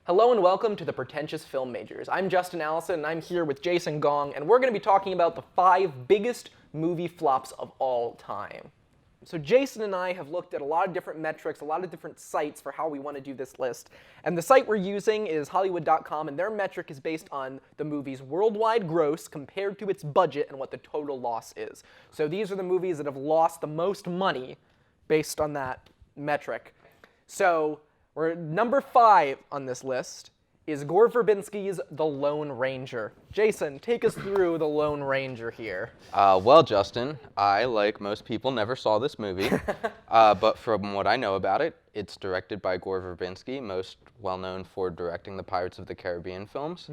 Hello and welcome to the Pretentious Film Majors. I'm Justin Allison and I'm here with Jason Gong, and we're going to be talking about the 5 biggest movie flops of all time. So Jason and I have looked at a lot of different metrics, a lot of different sites for how we want to do this list. And the site we're using is Hollywood.com, and their metric is based on the movie's worldwide gross compared to its budget and what the total loss is. So these are the movies that have lost the most money based on that metric. So we're number 5 on this list is Gore Verbinski's The Lone Ranger. Jason, take us through The Lone Ranger here. Well, Justin, I, like most people, never saw this movie, but from what I know about it, it's directed by Gore Verbinski, most well-known for directing the Pirates of the Caribbean films.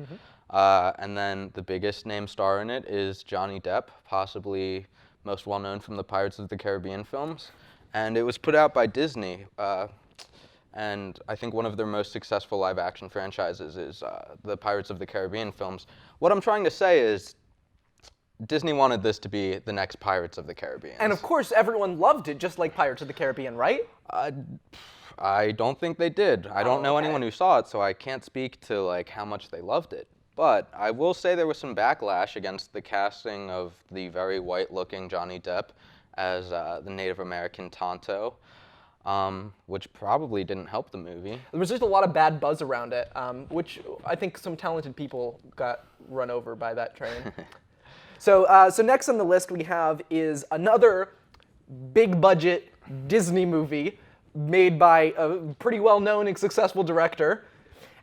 And then the biggest name star in it is Johnny Depp, possibly most well-known from the Pirates of the Caribbean films. And it was put out by Disney. And I think one of their most successful live-action franchises is the Pirates of the Caribbean films. What I'm trying to say is Disney wanted this to be the next Pirates of the Caribbean. And of course, everyone loved it, just like Pirates of the Caribbean, right? I don't think they did. I don't know anyone who saw it, so I can't speak to like how much they loved it. But I will say there was some backlash against the casting of the very white-looking Johnny Depp as the Native American Tonto. Which probably didn't help the movie. There was just a lot of bad buzz around it, which I think some talented people got run over by that train. So next on the list we have is another big-budget Disney movie made by a pretty well-known and successful director,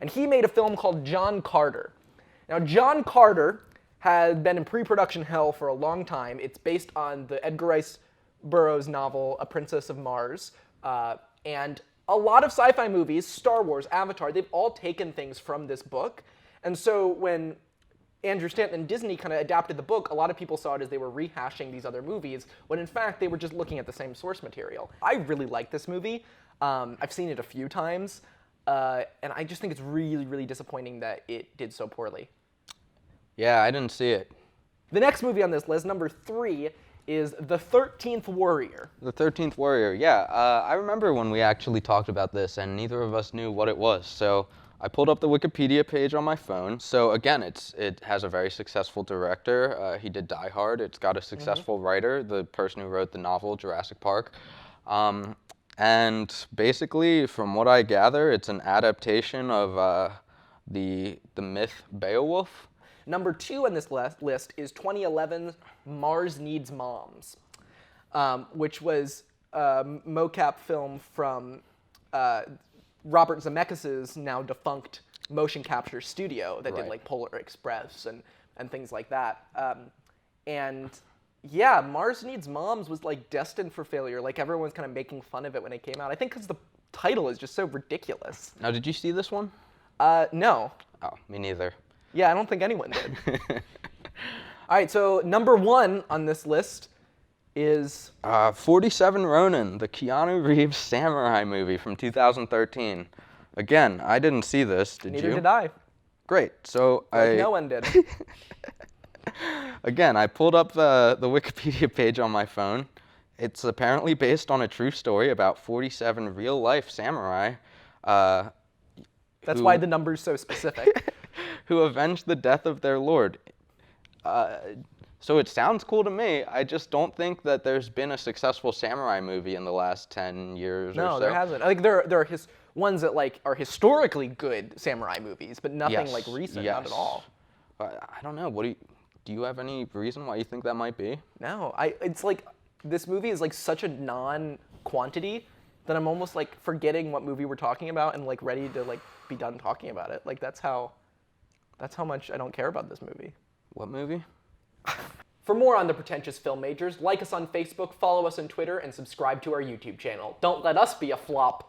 and he made a film called John Carter. Now, John Carter had been in pre-production hell for a long time. It's based on the Edgar Rice Burroughs novel, A Princess of Mars. And a lot of sci-fi movies, Star Wars, Avatar, they've all taken things from this book. And so when Andrew Stanton and Disney kind of adapted the book, a lot of people saw it as they were rehashing these other movies, when in fact they were just looking at the same source material. I really like this movie. I've seen it a few times, and I just think it's really, really disappointing that it did so poorly. Yeah, I didn't see it. The next movie on this list, number 3, is The 13th Warrior. The 13th Warrior, yeah. I remember when we actually talked about this and neither of us knew what it was. So I pulled up the Wikipedia page on my phone. So again, it has a very successful director. He did Die Hard. It's got a successful writer, the person who wrote the novel Jurassic Park. And basically, from what I gather, it's an adaptation of the myth Beowulf. Number 2 on this list is 2011's Mars Needs Moms, which was a mocap film from Robert Zemeckis' now defunct motion capture studio that did like Polar Express and things like that. And yeah, Mars Needs Moms was like destined for failure. Like everyone's kind of making fun of it when it came out. I think because the title is just so ridiculous. Now, did you see this one? No. Oh, me neither. Yeah, I don't think anyone did. All right, so number 1 on this list is 47 Ronin, the Keanu Reeves samurai movie from 2013. Again, I didn't see this, did you? Neither did I. Great, so No one did. Again, I pulled up the Wikipedia page on my phone. It's apparently based on a true story about 47 real-life samurai. That's why the number's so specific. Who avenged the death of their lord. So it sounds cool to me. I just don't think that there's been a successful samurai movie in the last 10 years or so. No, there hasn't. Like there are ones that like are historically good samurai movies, but nothing like recent, not at all. I don't know. Do you have any reason why you think that might be? No, it's like this movie is like such a non-quantity that I'm almost like forgetting what movie we're talking about and like ready to like be done talking about it. Like that's how much I don't care about this movie. What movie? For more on the Pretentious Film Majors, like us on Facebook, follow us on Twitter, and subscribe to our YouTube channel. Don't let us be a flop.